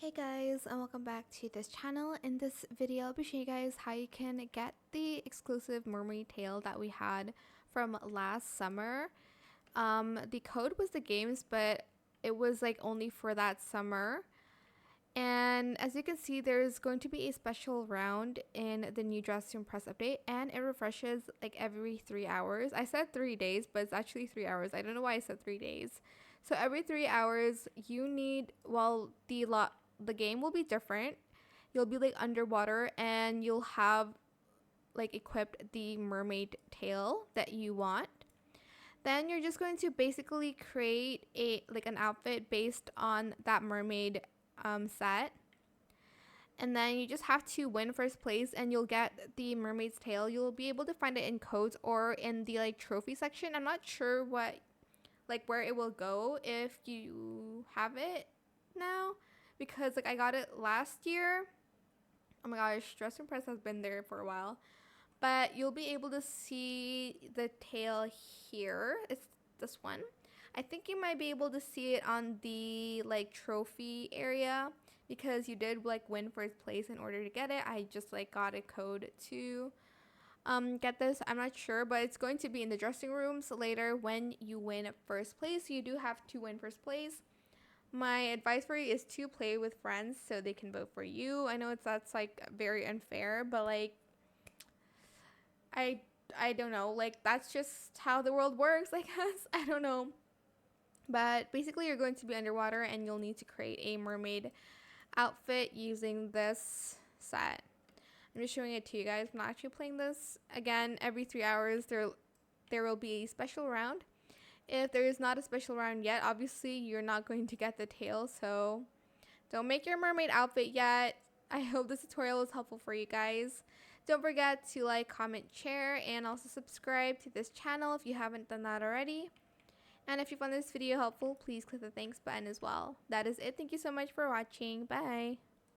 Hey guys, and welcome back to this channel. In this video, I'll be showing you guys how you can get the exclusive Mermaid Tail that we had from last summer. The code was the games, but it was like only for that summer. And as you can see, there's going to be a special round in the new Dress to Impress update, and it refreshes like every 3 hours. I said 3 days, but it's actually 3 hours. I don't know why I said 3 days. So every 3 hours, you need, well, the game will be different. You'll be like underwater, and you'll have like equipped the mermaid tail that you want. Then you're just going to basically create an outfit based on that mermaid set, and then you just have to win first place and you'll get the mermaid's tail. You'll be able to find it in codes or in the like trophy section. I'm not sure what where it will go if you have it now, because like I got it last year. Oh my gosh, Dress to Impress has been there for a while, but you'll be able to see the tail here. It's this one. I think you might be able to see it on the like trophy area because you did like win first place in order to get it. I just like got a code to get this. I'm not sure, but it's going to be in the dressing rooms later when you win first place. You do have to win first place. My advice for you is to play with friends so they can vote for you. I know that's like very unfair, but like I don't know, like that's just how the world works, I guess. I don't know. But basically you're going to be underwater and you'll need to create a mermaid outfit using this set. I'm just showing it to you guys. I'm not actually playing this. Again, every 3 hours there will be a special round. If there is not a special round yet, obviously you're not going to get the tail, so don't make your mermaid outfit yet. I hope this tutorial was helpful for you guys. Don't forget to like, comment, share, and also subscribe to this channel if you haven't done that already. And if you found this video helpful, please click the thanks button as well. That is it. Thank you so much for watching. Bye.